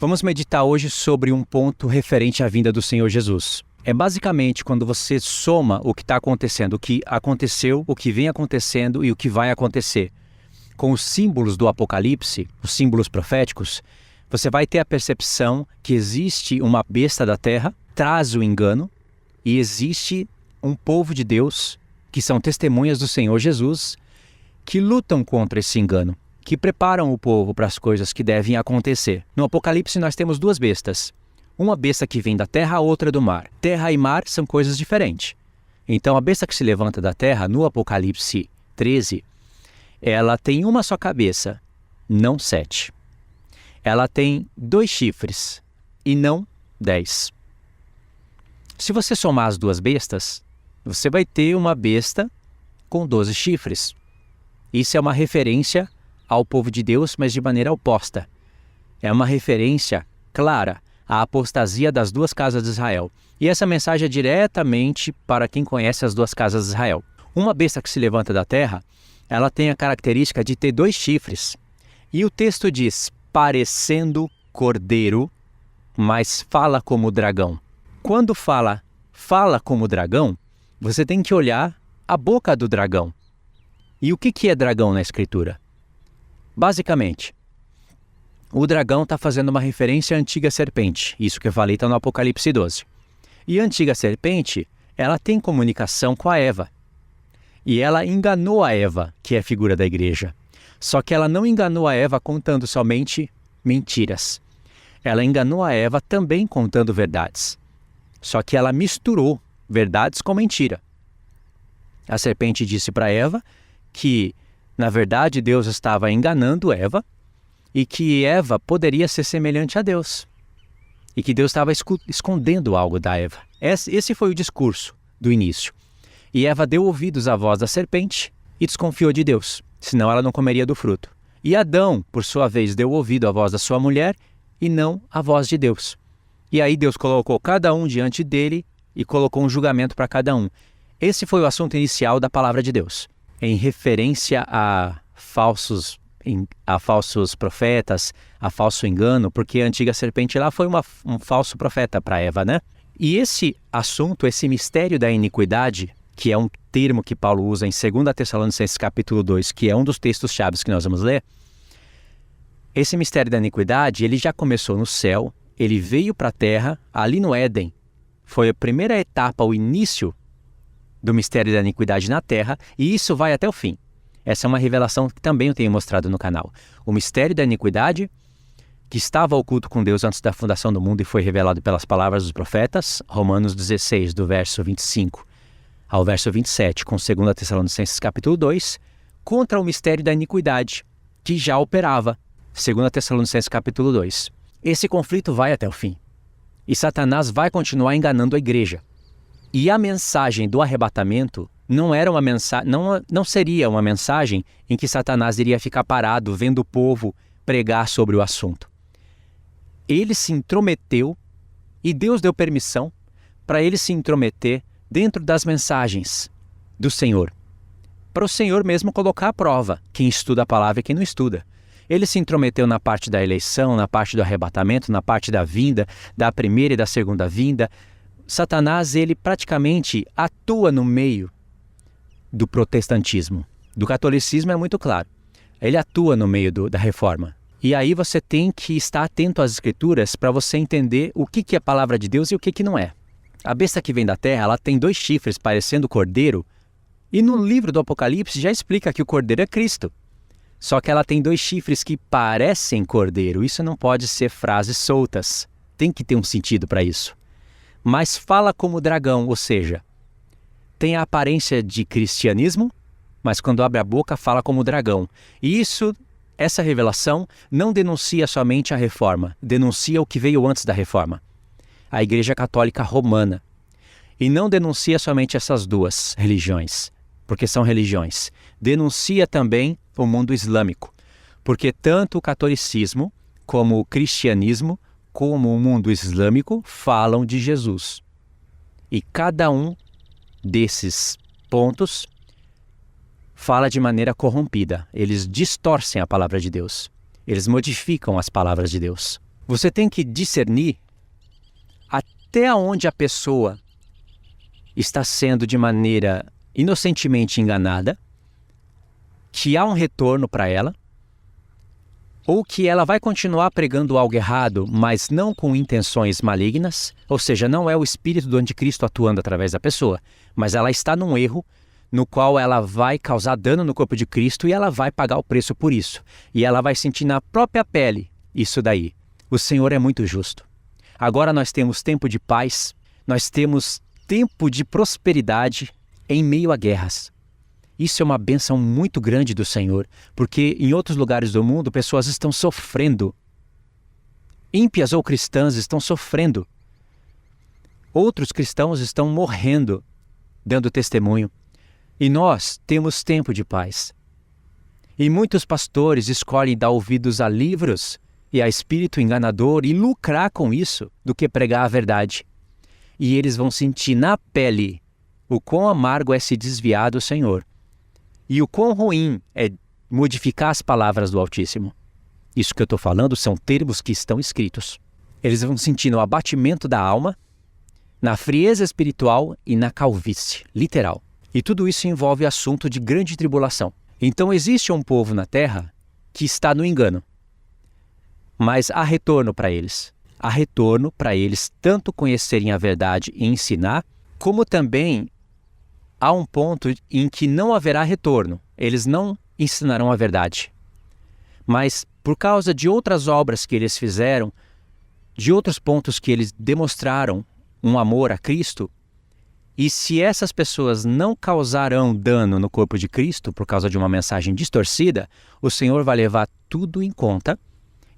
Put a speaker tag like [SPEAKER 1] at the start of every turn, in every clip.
[SPEAKER 1] Vamos meditar hoje sobre um ponto referente à vinda do Senhor Jesus. É basicamente quando você soma o que está acontecendo, o que aconteceu, o que vem acontecendo e o que vai acontecer, com os símbolos do Apocalipse, os símbolos proféticos, você vai ter a percepção que existe uma besta da terra, traz o engano, e existe um povo de Deus, que são testemunhas do Senhor Jesus, que lutam contra esse engano, que preparam o povo para as coisas que devem acontecer. No Apocalipse nós temos duas bestas. Uma besta que vem da terra, a outra do mar. Terra e mar são coisas diferentes. Então a besta que se levanta da terra, no Apocalipse 13, ela tem uma só cabeça, não 7. Ela tem 2 chifres e não 10. Se você somar as duas bestas, você vai ter uma besta com 12 chifres. Isso é uma referência ao povo de Deus, mas de maneira oposta. É uma referência clara à apostasia das duas casas de Israel. E essa mensagem é diretamente para quem conhece as duas casas de Israel. Uma besta que se levanta da terra, ela tem a característica de ter 2 chifres. E o texto diz, parecendo cordeiro, mas fala como dragão. Quando fala como dragão, você tem que olhar a boca do dragão. E o que é dragão na Escritura? Basicamente, o dragão está fazendo uma referência à antiga serpente. Isso que eu falei está no Apocalipse 12. E a antiga serpente, ela tem comunicação com a Eva. E ela enganou a Eva, que é a figura da igreja. Só que ela não enganou a Eva contando somente mentiras. Ela enganou a Eva também contando verdades. Só que ela misturou verdades com mentira. A serpente disse para Eva que, na verdade, Deus estava enganando Eva e que Eva poderia ser semelhante a Deus. E que Deus estava escondendo algo da Eva. Esse foi o discurso do início. E Eva deu ouvidos à voz da serpente e desconfiou de Deus, senão ela não comeria do fruto. E Adão, por sua vez, deu ouvido à voz da sua mulher e não à voz de Deus. E aí Deus colocou cada um diante dele e colocou um julgamento para cada um. Esse foi o assunto inicial da palavra de Deus, em referência a falsos profetas, a falso engano, porque a antiga serpente lá foi um falso profeta para Eva, né? E esse assunto, esse mistério da iniquidade, que é um termo que Paulo usa em 2 Tessalonicenses capítulo 2, que é um dos textos chaves que nós vamos ler, esse mistério da iniquidade, ele já começou no céu, ele veio para a terra, ali no Éden. Foi a primeira etapa, o início do mistério da iniquidade na terra, e isso vai até o fim. Essa é uma revelação que também eu tenho mostrado no canal. O mistério da iniquidade, que estava oculto com Deus antes da fundação do mundo e foi revelado pelas palavras dos profetas, Romanos 16, do verso 25 ao verso 27, com 2 Tessalonicenses capítulo 2, contra o mistério da iniquidade, que já operava, 2 Tessalonicenses capítulo 2. Esse conflito vai até o fim. E Satanás vai continuar enganando a igreja. E a mensagem do arrebatamento não seria uma mensagem em que Satanás iria ficar parado vendo o povo pregar sobre o assunto. Ele se intrometeu e Deus deu permissão para ele se intrometer dentro das mensagens do Senhor, para o Senhor mesmo colocar à prova quem estuda a palavra e quem não estuda. Ele se intrometeu na parte da eleição, na parte do arrebatamento, na parte da vinda, da primeira e da segunda vinda. Satanás, ele praticamente atua no meio do protestantismo. Do catolicismo é muito claro. Ele atua no meio da reforma. E aí você tem que estar atento às escrituras para você entender o que é a palavra de Deus e o que não é. A besta que vem da terra, ela tem 2 chifres parecendo cordeiro, e no livro do Apocalipse já explica que o cordeiro é Cristo. Só que ela tem 2 chifres que parecem cordeiro. Isso não pode ser frases soltas. Tem que ter um sentido para isso. Mas fala como dragão, ou seja, tem a aparência de cristianismo, mas quando abre a boca fala como dragão. E essa revelação não denuncia somente a reforma, denuncia o que veio antes da reforma, a Igreja Católica Romana. E não denuncia somente essas 2 religiões, porque são religiões. Denuncia também o mundo islâmico, porque tanto o catolicismo como o cristianismo, como o mundo islâmico, falam de Jesus. E cada um desses pontos fala de maneira corrompida. Eles distorcem a palavra de Deus. Eles modificam as palavras de Deus. Você tem que discernir até onde a pessoa está sendo de maneira inocentemente enganada, que há um retorno para ela, ou que ela vai continuar pregando algo errado, mas não com intenções malignas, ou seja, não é o espírito do anticristo atuando através da pessoa, mas ela está num erro no qual ela vai causar dano no corpo de Cristo e ela vai pagar o preço por isso. E ela vai sentir na própria pele isso daí. O Senhor é muito justo. Agora nós temos tempo de paz, nós temos tempo de prosperidade em meio a guerras. Isso é uma bênção muito grande do Senhor, porque em outros lugares do mundo pessoas estão sofrendo. Ímpias ou cristãs estão sofrendo. Outros cristãos estão morrendo, dando testemunho. E nós temos tempo de paz. E muitos pastores escolhem dar ouvidos a livros e a espírito enganador e lucrar com isso do que pregar a verdade. E eles vão sentir na pele o quão amargo é se desviar do Senhor. E o quão ruim é modificar as palavras do Altíssimo. Isso que eu estou falando são termos que estão escritos. Eles vão sentir no abatimento da alma, na frieza espiritual e na calvície, literal. E tudo isso envolve assunto de grande tribulação. Então existe um povo na terra que está no engano. Mas há retorno para eles. Há retorno para eles tanto conhecerem a verdade e ensinar, como também há um ponto em que não haverá retorno. Eles não ensinarão a verdade. Mas por causa de outras obras que eles fizeram, de outros pontos que eles demonstraram um amor a Cristo, e se essas pessoas não causarão dano no corpo de Cristo por causa de uma mensagem distorcida, o Senhor vai levar tudo em conta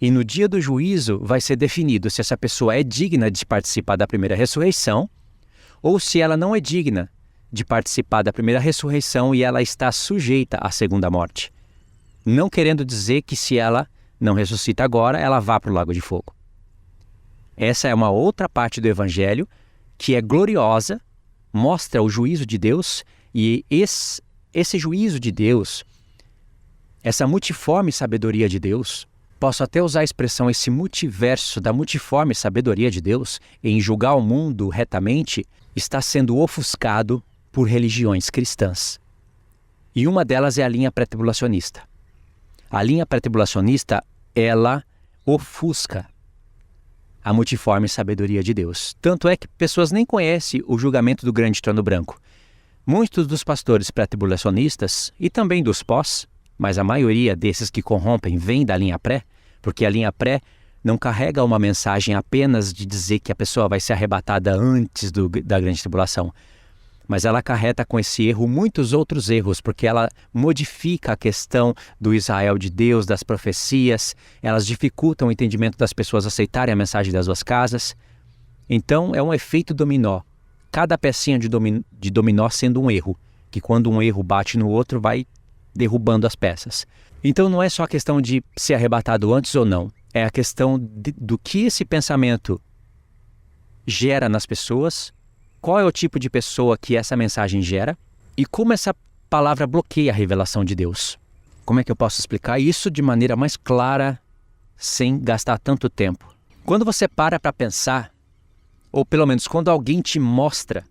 [SPEAKER 1] e no dia do juízo vai ser definido se essa pessoa é digna de participar da primeira ressurreição ou se ela não é digna de participar da primeira ressurreição e ela está sujeita à segunda morte. Não querendo dizer que se ela não ressuscita agora, ela vá para o lago de fogo. Essa é uma outra parte do Evangelho que é gloriosa, mostra o juízo de Deus e esse juízo de Deus, essa multiforme sabedoria de Deus, posso até usar a expressão esse multiverso da multiforme sabedoria de Deus em julgar o mundo retamente, está sendo ofuscado por religiões cristãs. E uma delas é a linha pré-tribulacionista. A linha pré-tribulacionista, ela ofusca a multiforme sabedoria de Deus. Tanto é que pessoas nem conhecem o julgamento do grande trono branco. Muitos dos pastores pré-tribulacionistas, e também dos pós, mas a maioria desses que corrompem vem da linha pré, porque a linha pré não carrega uma mensagem apenas de dizer que a pessoa vai ser arrebatada antes da grande tribulação. Mas ela acarreta com esse erro muitos outros erros, porque ela modifica a questão do Israel de Deus, das profecias, elas dificultam o entendimento das pessoas aceitarem a mensagem das duas casas. Então é um efeito dominó, cada pecinha de dominó sendo um erro, que quando um erro bate no outro vai derrubando as peças. Então não é só a questão de ser arrebatado antes ou não, é a questão do que esse pensamento gera nas pessoas, qual é o tipo de pessoa que essa mensagem gera e como essa palavra bloqueia a revelação de Deus. Como é que eu posso explicar isso de maneira mais clara, sem gastar tanto tempo? Quando você para pensar, ou pelo menos quando alguém te mostra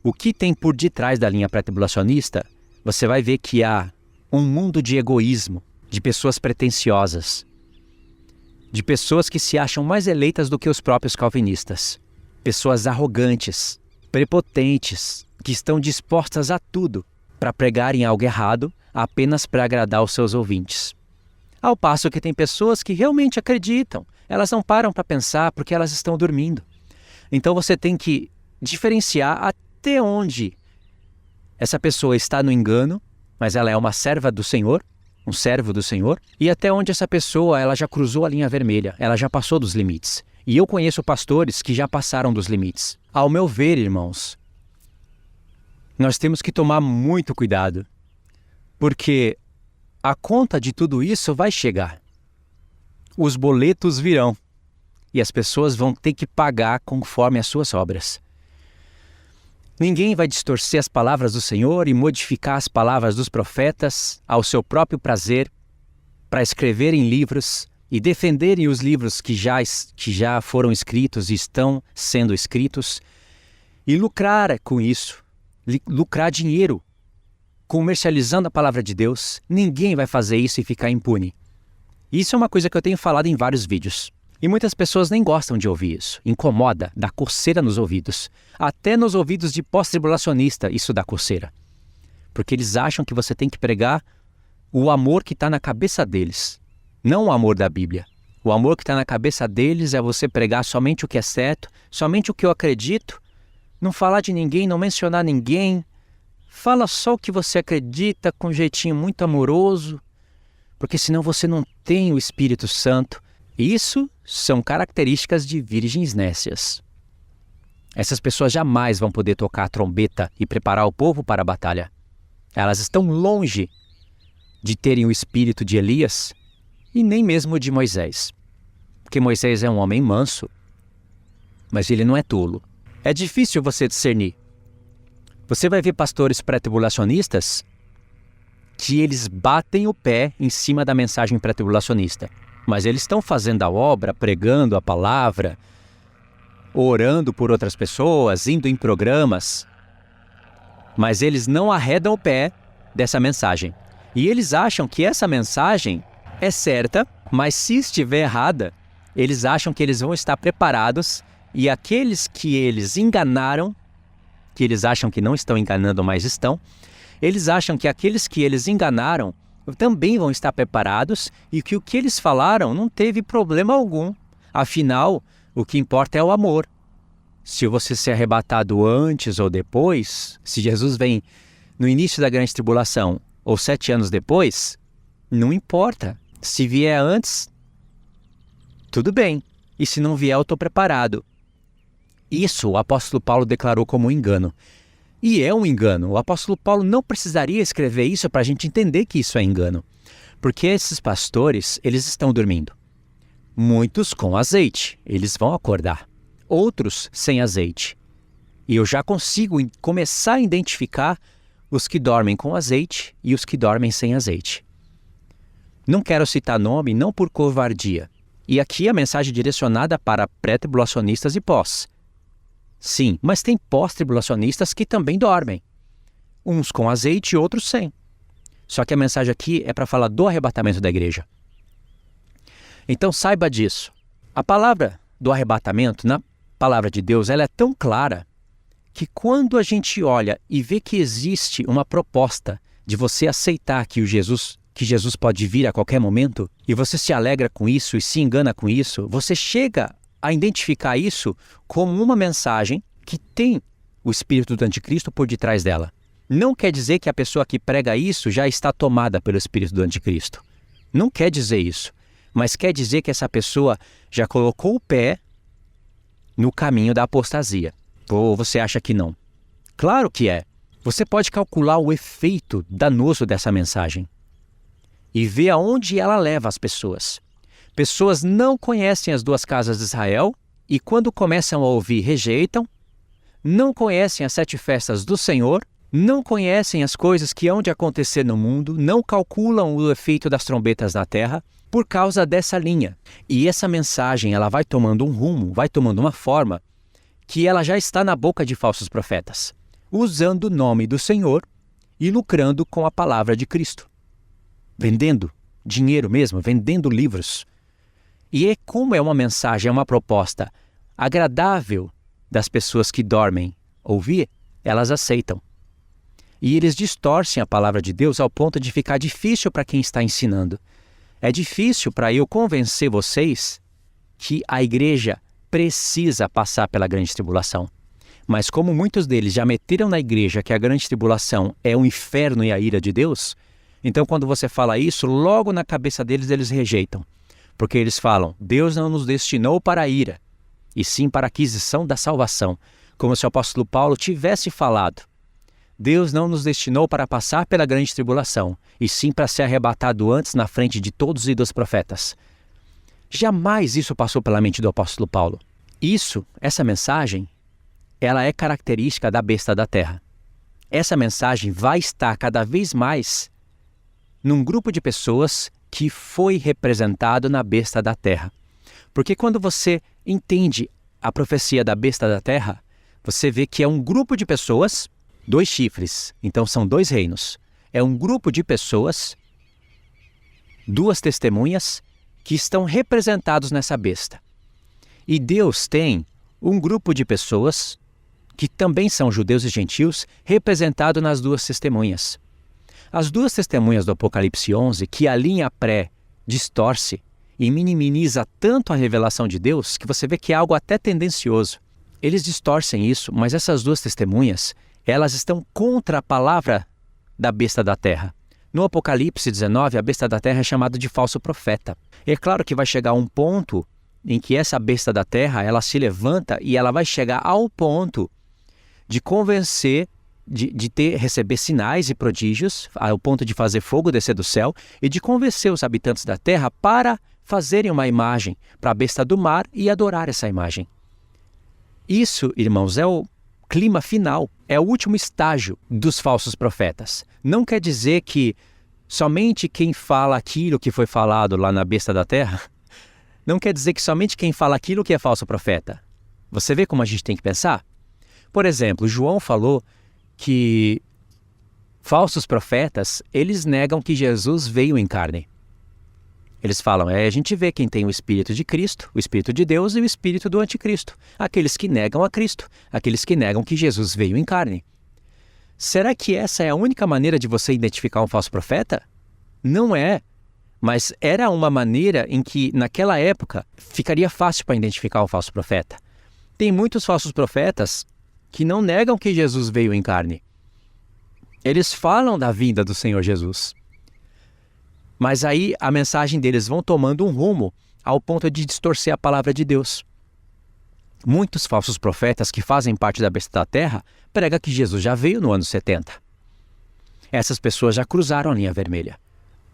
[SPEAKER 1] o que tem por detrás da linha pré-tribulacionista, você vai ver que há um mundo de egoísmo, de pessoas pretensiosas, de pessoas que se acham mais eleitas do que os próprios calvinistas, pessoas arrogantes, prepotentes, que estão dispostas a tudo para pregarem algo errado apenas para agradar os seus ouvintes. Ao passo que tem pessoas que realmente acreditam, elas não param para pensar porque elas estão dormindo. Então você tem que diferenciar até onde essa pessoa está no engano, mas ela é uma serva do Senhor, um servo do Senhor, e até onde essa pessoa ela já cruzou a linha vermelha, ela já passou dos limites. E eu conheço pastores que já passaram dos limites. Ao meu ver, irmãos, nós temos que tomar muito cuidado, porque a conta de tudo isso vai chegar. Os boletos virão e as pessoas vão ter que pagar conforme as suas obras. Ninguém vai distorcer as palavras do Senhor e modificar as palavras dos profetas ao seu próprio prazer para escrever em livros e defenderem os livros que já foram escritos e estão sendo escritos e lucrar com isso, lucrar dinheiro comercializando a palavra de Deus, ninguém vai fazer isso e ficar impune. Isso é uma coisa que eu tenho falado em vários vídeos. E muitas pessoas nem gostam de ouvir isso. Incomoda, dá coceira nos ouvidos. Até nos ouvidos de pós-tribulacionista isso dá coceira. Porque eles acham que você tem que pregar o amor que está na cabeça deles. Não o amor da Bíblia. O amor que está na cabeça deles é você pregar somente o que é certo, somente o que eu acredito, não falar de ninguém, não mencionar ninguém. Fala só o que você acredita com um jeitinho muito amoroso, porque senão você não tem o Espírito Santo. Isso são características de virgens nécias. Essas pessoas jamais vão poder tocar a trombeta e preparar o povo para a batalha. Elas estão longe de terem o espírito de Elias e nem mesmo de Moisés. Porque Moisés é um homem manso, mas ele não é tolo. É difícil você discernir. Você vai ver pastores pré-tribulacionistas que eles batem o pé em cima da mensagem pré-tribulacionista. Mas eles estão fazendo a obra, pregando a palavra, orando por outras pessoas, indo em programas. Mas eles não arredam o pé dessa mensagem. E eles acham que essa mensagem é certa, mas se estiver errada, eles acham que eles vão estar preparados e aqueles que eles enganaram, que eles acham que não estão enganando, mas estão, eles acham que aqueles que eles enganaram também vão estar preparados e que o que eles falaram não teve problema algum. Afinal, o que importa é o amor. Se você ser arrebatado antes ou depois, se Jesus vem no início da grande tribulação ou 7 anos depois, não importa. Se vier antes, tudo bem. E se não vier, eu estou preparado. Isso o apóstolo Paulo declarou como um engano. E é um engano. O apóstolo Paulo não precisaria escrever isso para a gente entender que isso é engano. Porque esses pastores, eles estão dormindo. Muitos com azeite, eles vão acordar. Outros sem azeite. E eu já consigo começar a identificar os que dormem com azeite e os que dormem sem azeite. Não quero citar nome, não por covardia. E aqui a mensagem é direcionada para pré-tribulacionistas e pós. Sim, mas tem pós-tribulacionistas que também dormem. Uns com azeite e outros sem. Só que a mensagem aqui é para falar do arrebatamento da igreja. Então saiba disso. A palavra do arrebatamento, na palavra de Deus, ela é tão clara que quando a gente olha e vê que existe uma proposta de você aceitar que Jesus pode vir a qualquer momento, e você se alegra com isso e se engana com isso, você chega a identificar isso como uma mensagem que tem o espírito do anticristo por detrás dela. Não quer dizer que a pessoa que prega isso já está tomada pelo espírito do anticristo. Não quer dizer isso. Mas quer dizer que essa pessoa já colocou o pé no caminho da apostasia. Ou você acha que não? Claro que é. Você pode calcular o efeito danoso dessa mensagem e ver aonde ela leva as pessoas. Pessoas não conhecem as 2 casas de Israel e quando começam a ouvir, rejeitam, não conhecem as 7 festas do Senhor, não conhecem as coisas que hão de acontecer no mundo, não calculam o efeito das trombetas na terra por causa dessa linha. E essa mensagem ela vai tomando um rumo, vai tomando uma forma que ela já está na boca de falsos profetas, usando o nome do Senhor e lucrando com a palavra de Cristo. Vendendo dinheiro mesmo, vendendo livros. E como é uma mensagem, é uma proposta agradável das pessoas que dormem ouvir, elas aceitam. E eles distorcem a palavra de Deus ao ponto de ficar difícil para quem está ensinando. É difícil para eu convencer vocês que a igreja precisa passar pela grande tribulação. Mas como muitos deles já meteram na igreja que a grande tribulação é o inferno e a ira de Deus, então quando você fala isso, logo na cabeça deles eles rejeitam. Porque eles falam, Deus não nos destinou para a ira, e sim para a aquisição da salvação, como se o apóstolo Paulo tivesse falado. Deus não nos destinou para passar pela grande tribulação, e sim para ser arrebatado antes na frente de todos e dos profetas. Jamais isso passou pela mente do apóstolo Paulo. Essa mensagem, ela é característica da besta da terra. Essa mensagem vai estar cada vez mais num grupo de pessoas que foi representado na besta da terra. Porque quando você entende a profecia da besta da terra, você vê que é um grupo de pessoas, 2 chifres, então são 2 reinos. É um grupo de pessoas, 2 testemunhas, que estão representados nessa besta. E Deus tem um grupo de pessoas, que também são judeus e gentios, representado nas 2 testemunhas. As 2 testemunhas do Apocalipse 11, que a linha pré distorce e minimiza tanto a revelação de Deus, que você vê que é algo até tendencioso. Eles distorcem isso, mas essas 2 testemunhas, elas estão contra a palavra da besta da terra. No Apocalipse 19, a besta da terra é chamada de falso profeta. É claro que vai chegar um ponto em que essa besta da terra, ela se levanta e ela vai chegar ao ponto de convencer, receber sinais e prodígios, ao ponto de fazer fogo descer do céu e de convencer os habitantes da terra para fazerem uma imagem para a besta do mar e adorar essa imagem. Isso, irmãos, é o clima final, é o último estágio dos falsos profetas. Não quer dizer que somente quem fala aquilo que foi falado lá na besta da terra, não quer dizer que somente quem fala aquilo que é falso profeta. Você vê como a gente tem que pensar? Por exemplo, João falou que falsos profetas, eles negam que Jesus veio em carne. Eles falam, a gente vê quem tem o Espírito de Cristo, o Espírito de Deus e o Espírito do Anticristo. Aqueles que negam a Cristo, aqueles que negam que Jesus veio em carne. Será que essa é a única maneira de você identificar um falso profeta? Não é. Mas era uma maneira em que, naquela época, ficaria fácil para identificar um falso profeta. Tem muitos falsos profetas que não negam que Jesus veio em carne. Eles falam da vinda do Senhor Jesus. Mas aí a mensagem deles vão tomando um rumo ao ponto de distorcer a palavra de Deus. Muitos falsos profetas que fazem parte da besta da terra pregam que Jesus já veio no ano 70. Essas pessoas já cruzaram a linha vermelha.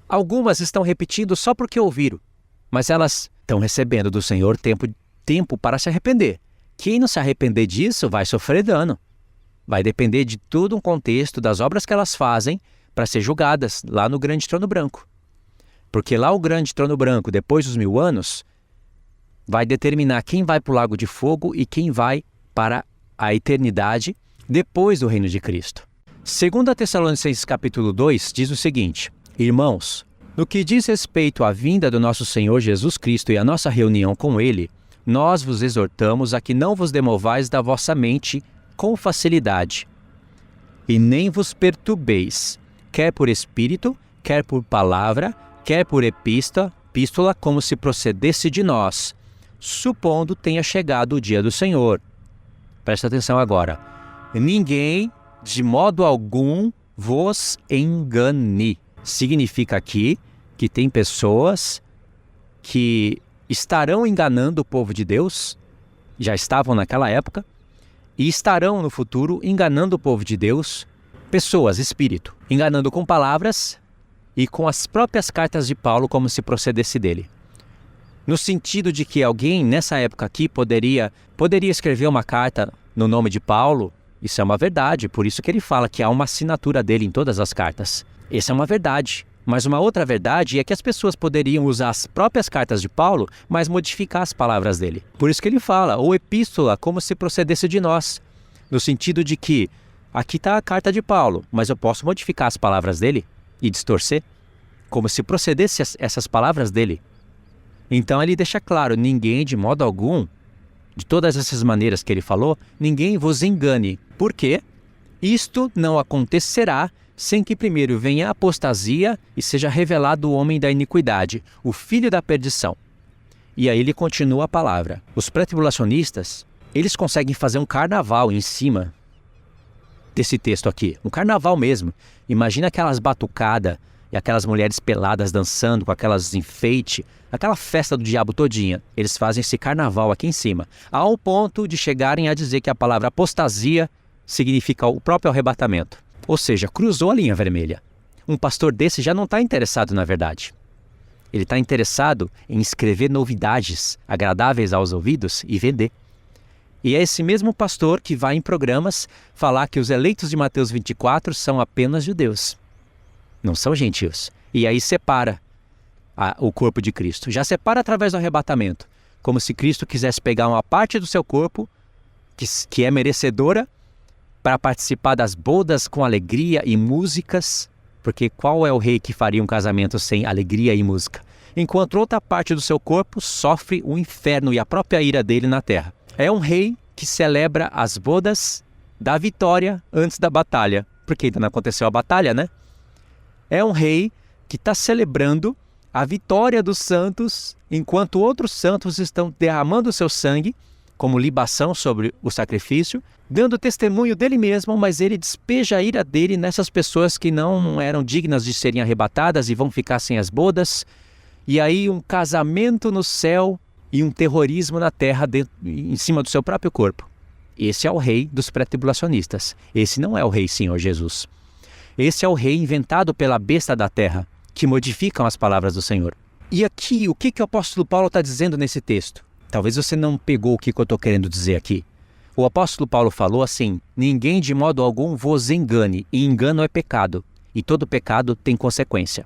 [SPEAKER 1] Algumas estão repetindo só porque ouviram, mas elas estão recebendo do Senhor tempo para se arrepender. Quem não se arrepender disso vai sofrer dano. Vai depender de todo um contexto das obras que elas fazem para ser julgadas lá no grande trono branco. Porque lá o grande trono branco, depois dos 1000 anos, vai determinar quem vai para o lago de fogo e quem vai para a eternidade depois do reino de Cristo. 2 Tessalonicenses capítulo 2 diz o seguinte: Irmãos, no que diz respeito à vinda do nosso Senhor Jesus Cristo e à nossa reunião com Ele, nós vos exortamos a que não vos demovais da vossa mente com facilidade, e nem vos perturbeis, quer por espírito, quer por palavra, quer por epístola, como se procedesse de nós, supondo tenha chegado o dia do Senhor. Presta atenção agora. Ninguém, de modo algum, vos engane. Significa aqui que tem pessoas que estarão enganando o povo de Deus, já estavam naquela época, e estarão no futuro enganando o povo de Deus, pessoas, espírito, enganando com palavras e com as próprias cartas de Paulo como se procedesse dele. No sentido de que alguém nessa época aqui poderia escrever uma carta no nome de Paulo, isso é uma verdade, por isso que ele fala que há uma assinatura dele em todas as cartas. Essa é uma verdade. Mas uma outra verdade é que as pessoas poderiam usar as próprias cartas de Paulo, mas modificar as palavras dele. Por isso que ele fala, ou epístola, como se procedesse de nós. No sentido de que, aqui está a carta de Paulo, mas eu posso modificar as palavras dele e distorcer, como se procedesse essas palavras dele. Então ele deixa claro, ninguém de modo algum, de todas essas maneiras que ele falou, ninguém vos engane. Por quê? Isto não acontecerá sem que primeiro venha a apostasia e seja revelado o homem da iniquidade, o filho da perdição. E aí ele continua a palavra. Os pré-tribulacionistas, eles conseguem fazer um carnaval em cima desse texto aqui. Um carnaval mesmo. Imagina aquelas batucadas e aquelas mulheres peladas dançando com aquelas enfeites, aquela festa do diabo todinha. Eles fazem esse carnaval aqui em cima, ao ponto de chegarem a dizer que a palavra apostasia significa o próprio arrebatamento. Ou seja, cruzou a linha vermelha. Um pastor desse já não está interessado na verdade. Ele está interessado em escrever novidades agradáveis aos ouvidos e vender. E é esse mesmo pastor que vai em programas falar que os eleitos de Mateus 24 são apenas judeus. Não são gentios. E aí separa o corpo de Cristo. Já separa através do arrebatamento, como se Cristo quisesse pegar uma parte do seu corpo, que é merecedora, para participar das bodas com alegria e músicas, porque qual é o rei que faria um casamento sem alegria e música? Enquanto outra parte do seu corpo sofre o inferno e a própria ira dele na terra. É um rei que celebra as bodas da vitória antes da batalha, porque ainda não aconteceu a batalha, né? É um rei que está celebrando a vitória dos santos, enquanto outros santos estão derramando seu sangue como libação sobre o sacrifício, dando testemunho dele mesmo, mas ele despeja a ira dele nessas pessoas que não eram dignas de serem arrebatadas e vão ficar sem as bodas. E aí um casamento no céu e um terrorismo na terra em cima do seu próprio corpo. Esse é o rei dos pré-tribulacionistas. Esse não é o rei Senhor Jesus. Esse é o rei inventado pela besta da terra, que modificam as palavras do Senhor. E aqui, o que o apóstolo Paulo está dizendo nesse texto? Talvez você não pegou o que eu estou querendo dizer aqui. O apóstolo Paulo falou assim: ninguém de modo algum vos engane, e engano é pecado, e todo pecado tem consequência.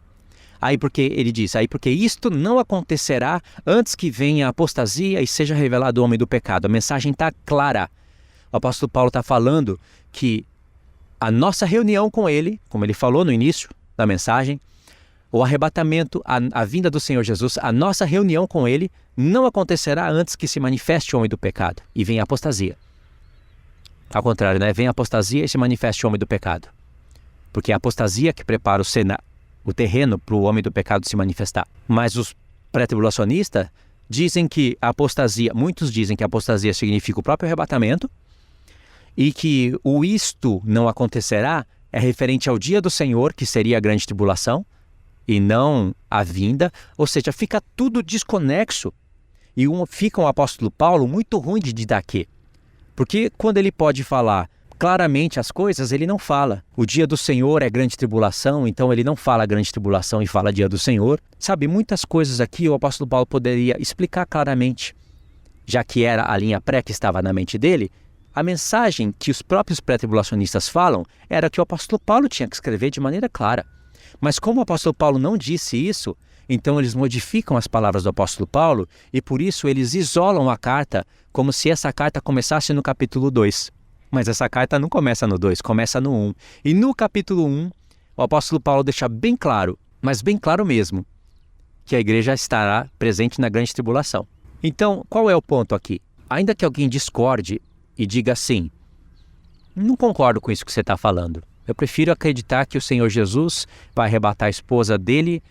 [SPEAKER 1] Aí porque ele diz, porque isto não acontecerá antes que venha a apostasia e seja revelado o homem do pecado. A mensagem está clara. O apóstolo Paulo está falando que a nossa reunião com ele, como ele falou no início da mensagem, o arrebatamento, a vinda do Senhor Jesus, a nossa reunião com ele não acontecerá antes que se manifeste o homem do pecado e venha a apostasia. Ao contrário, né? Vem a apostasia e se manifeste o homem do pecado. Porque é a apostasia que prepara o terreno para o homem do pecado se manifestar. Mas os pré-tribulacionistas dizem que a apostasia, muitos dizem que a apostasia significa o próprio arrebatamento e que o isto não acontecerá é referente ao dia do Senhor, que seria a grande tribulação, e não a vinda, ou seja, fica tudo desconexo e fica um apóstolo Paulo muito ruim de didaquê. Porque quando ele pode falar claramente as coisas, ele não fala. O dia do Senhor é grande tribulação, então ele não fala grande tribulação e fala dia do Senhor. Sabe, muitas coisas aqui o apóstolo Paulo poderia explicar claramente. Já que era a linha pré que estava na mente dele, a mensagem que os próprios pré-tribulacionistas falam era que o apóstolo Paulo tinha que escrever de maneira clara. Mas como o apóstolo Paulo não disse isso, então eles modificam as palavras do apóstolo Paulo e por isso eles isolam a carta como se essa carta começasse no capítulo 2. Mas essa carta não começa no 2, começa no 1. E no capítulo 1, o apóstolo Paulo deixa bem claro, mas bem claro mesmo, que a igreja estará presente na grande tribulação. Então, qual é o ponto aqui? Ainda que alguém discorde e diga assim, não concordo com isso que você está falando. Eu prefiro acreditar que o Senhor Jesus vai arrebatar a esposa dele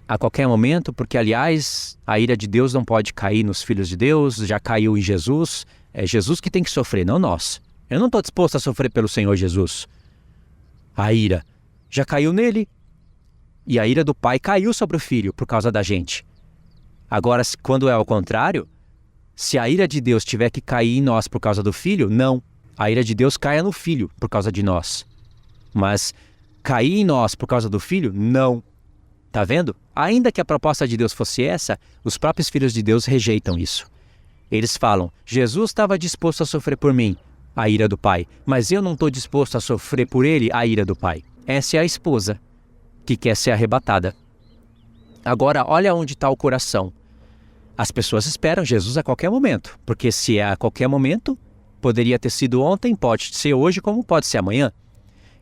[SPEAKER 1] a qualquer momento, porque, aliás, a ira de Deus não pode cair nos filhos de Deus, já caiu em Jesus. É Jesus que tem que sofrer, não nós. Eu não estou disposto a sofrer pelo Senhor Jesus. A ira já caiu nele. E a ira do pai caiu sobre o filho por causa da gente. Agora, quando é ao contrário, se a ira de Deus tiver que cair em nós por causa do filho, não. A ira de Deus caia no filho por causa de nós. Mas cair em nós por causa do filho, não. Tá vendo? Ainda que a proposta de Deus fosse essa, os próprios filhos de Deus rejeitam isso. Eles falam, Jesus estava disposto a sofrer por mim, a ira do pai, mas eu não estou disposto a sofrer por ele, a ira do pai. Essa é a esposa que quer ser arrebatada. Agora, olha onde está o coração. As pessoas esperam Jesus a qualquer momento, porque se é a qualquer momento, poderia ter sido ontem, pode ser hoje, como pode ser amanhã.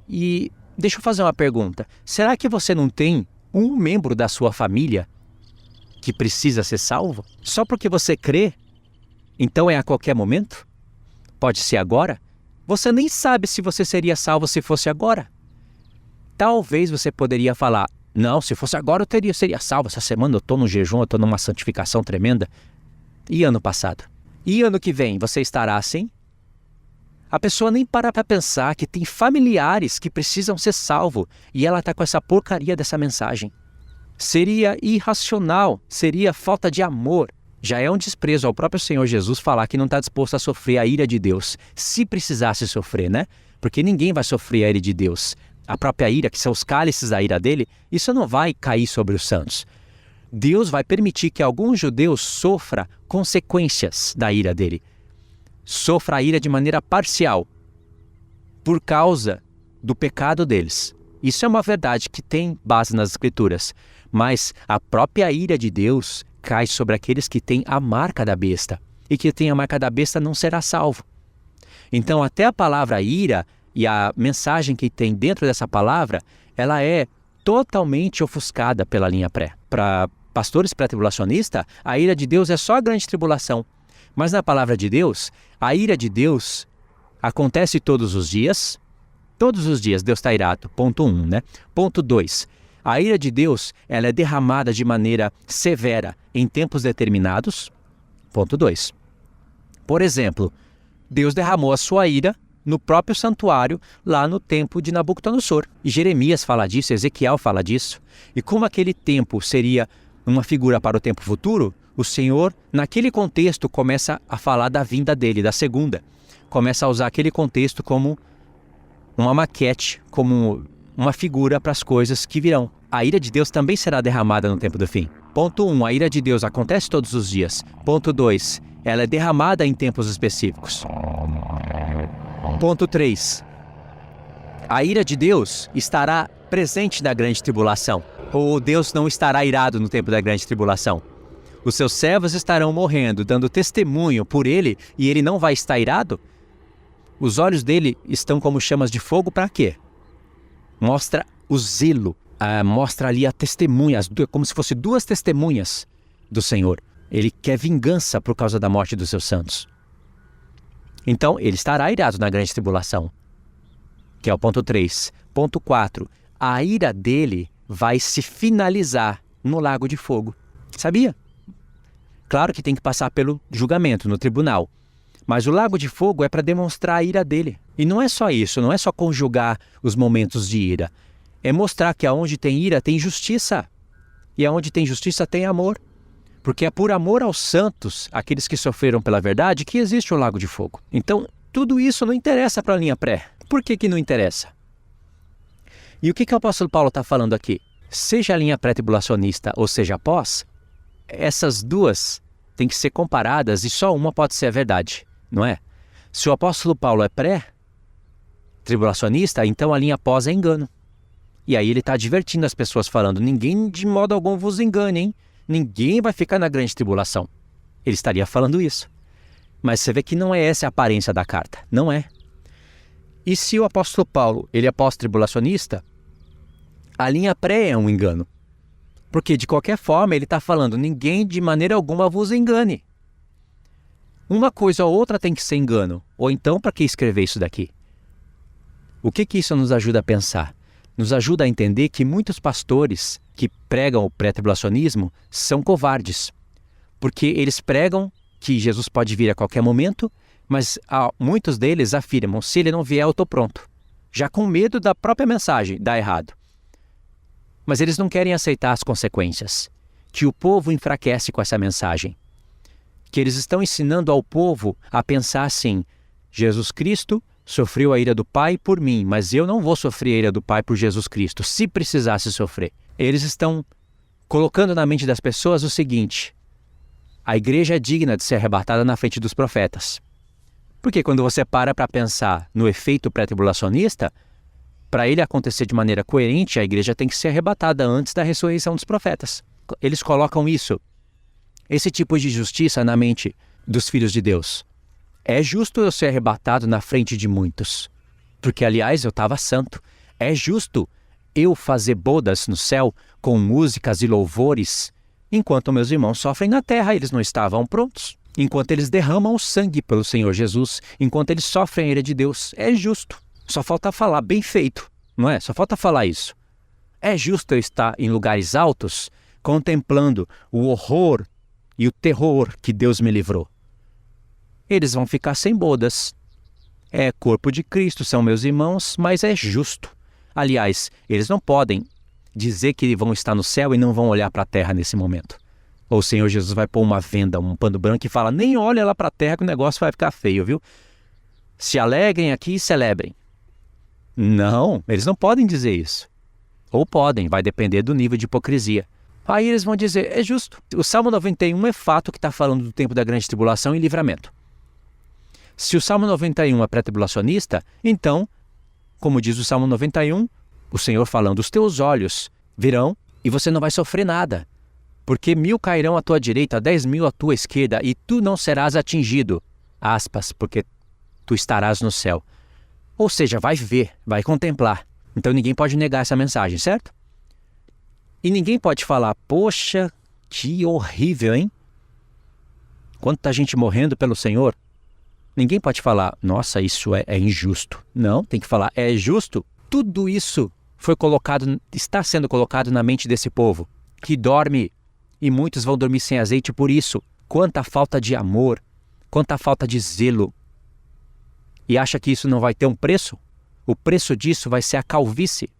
[SPEAKER 1] E deixa eu fazer uma pergunta. Será que você não tem um membro da sua família que precisa ser salvo? Só porque você crê, então é a qualquer momento? Pode ser agora? Você nem sabe se você seria salvo se fosse agora. Talvez você poderia falar, não, se fosse agora eu seria salvo. Essa semana eu estou no jejum, eu estou numa santificação tremenda. E ano passado? E ano que vem você estará assim? A pessoa nem para pensar que tem familiares que precisam ser salvos e ela está com essa porcaria dessa mensagem. Seria irracional, seria falta de amor. Já é um desprezo ao próprio Senhor Jesus falar que não está disposto a sofrer a ira de Deus. Se precisasse sofrer, né? Porque ninguém vai sofrer a ira de Deus. A própria ira, que são os cálices da ira dele, isso não vai cair sobre os santos. Deus vai permitir que algum judeu sofra consequências da ira dele. Sofra a ira de maneira parcial, por causa do pecado deles. Isso é uma verdade que tem base nas Escrituras. Mas a própria ira de Deus cai sobre aqueles que têm a marca da besta. E que tem a marca da besta não será salvo. Então, até a palavra ira e a mensagem que tem dentro dessa palavra, ela é totalmente ofuscada pela linha pré. Para pastores pré-tribulacionistas, a ira de Deus é só a grande tribulação. Mas na palavra de Deus, a ira de Deus acontece todos os dias. Todos os dias Deus está irado. Ponto 1, né? Ponto 2. A ira de Deus, ela é derramada de maneira severa em tempos determinados. Ponto 2. Por exemplo, Deus derramou a sua ira no próprio santuário, lá no tempo de Nabucodonosor. E Jeremias fala disso, Ezequiel fala disso. E como aquele tempo seria uma figura para o tempo futuro, o Senhor, naquele contexto, começa a falar da vinda dele, da segunda. Começa a usar aquele contexto como uma maquete, como uma figura para as coisas que virão. A ira de Deus também será derramada no tempo do fim. Ponto 1, a ira de Deus acontece todos os dias. Ponto 2, ela é derramada em tempos específicos. Ponto 3, a ira de Deus estará presente na grande tribulação. Ou Deus não estará irado no tempo da grande tribulação. Os seus servos estarão morrendo, dando testemunho por ele, e ele não vai estar irado? Os olhos dele estão como chamas de fogo para quê? Mostra o zelo, mostra ali a testemunha, como se fossem duas testemunhas do Senhor. Ele quer vingança por causa da morte dos seus santos. Então, ele estará irado na grande tribulação, que é o ponto 3. Ponto 4, a ira dele vai se finalizar no lago de fogo. Sabia? Claro que tem que passar pelo julgamento, no tribunal. Mas o lago de fogo é para demonstrar a ira dele. E não é só isso, não é só conjugar os momentos de ira. É mostrar que aonde tem ira tem justiça. E aonde tem justiça tem amor. Porque é por amor aos santos, aqueles que sofreram pela verdade, que existe o lago de fogo. Então, tudo isso não interessa para a linha pré. Por que não interessa? E o que o apóstolo Paulo está falando aqui? Seja a linha pré-tribulacionista ou seja a pós, essas duas têm que ser comparadas e só uma pode ser a verdade, não é? Se o apóstolo Paulo é pré-tribulacionista, então a linha pós é engano. E aí ele está advertindo as pessoas falando, ninguém de modo algum vos engane, hein? Ninguém vai ficar na grande tribulação. Ele estaria falando isso. Mas você vê que não é essa a aparência da carta, não é? E se o apóstolo Paulo ele é pós-tribulacionista, a linha pré é um engano. Porque de qualquer forma ele está falando, ninguém de maneira alguma vos engane. Uma coisa ou outra tem que ser engano. Ou então, para que escrever isso daqui? O que isso nos ajuda a pensar? Nos ajuda a entender que muitos pastores que pregam o pré-tribulacionismo são covardes. Porque eles pregam que Jesus pode vir a qualquer momento, mas muitos deles afirmam, se ele não vier, eu estou pronto. Já com medo da própria mensagem dar errado. Mas eles não querem aceitar as consequências. Que o povo enfraquece com essa mensagem. Que eles estão ensinando ao povo a pensar assim, Jesus Cristo sofreu a ira do Pai por mim, mas eu não vou sofrer a ira do Pai por Jesus Cristo, se precisasse sofrer. Eles estão colocando na mente das pessoas o seguinte, a igreja é digna de ser arrebatada na frente dos profetas. Porque quando você para pensar no efeito pré-tribulacionista, para ele acontecer de maneira coerente, a igreja tem que ser arrebatada antes da ressurreição dos profetas. Eles colocam esse tipo de justiça na mente dos filhos de Deus. É justo eu ser arrebatado na frente de muitos, porque aliás eu estava santo. É justo eu fazer bodas no céu com músicas e louvores, enquanto meus irmãos sofrem na terra, eles não estavam prontos. Enquanto eles derramam o sangue pelo Senhor Jesus, enquanto eles sofrem a ira de Deus, é justo. Só falta falar, bem feito, não é? Só falta falar isso. É justo eu estar em lugares altos, contemplando o horror e o terror que Deus me livrou. Eles vão ficar sem bodas. É corpo de Cristo, são meus irmãos, mas é justo. Aliás, eles não podem dizer que vão estar no céu e não vão olhar para a terra nesse momento. Ou o Senhor Jesus vai pôr uma venda, um pano branco e fala, nem olha lá para a terra que o negócio vai ficar feio, viu? Se alegrem aqui e celebrem. Não, eles não podem dizer isso. Ou podem, vai depender do nível de hipocrisia. Aí eles vão dizer, é justo. O Salmo 91 é fato que está falando do tempo da grande tribulação e livramento. Se o Salmo 91 é pré-tribulacionista, então, como diz o Salmo 91, O Senhor falando, os teus olhos virão e você não vai sofrer nada. Porque 1000 cairão à tua direita, 10.000 à tua esquerda, e tu não serás atingido. Aspas, porque tu estarás no céu. Ou seja, vai ver, vai contemplar. Então ninguém pode negar essa mensagem, certo? E ninguém pode falar, poxa, que horrível, hein? Quanta gente morrendo pelo Senhor. Ninguém pode falar, nossa, isso é injusto. Não, tem que falar, é justo. Tudo isso está sendo colocado na mente desse povo, que dorme, e muitos vão dormir sem azeite por isso. Quanta falta de amor, quanta falta de zelo. E acha que isso não vai ter um preço? O preço disso vai ser a calvície.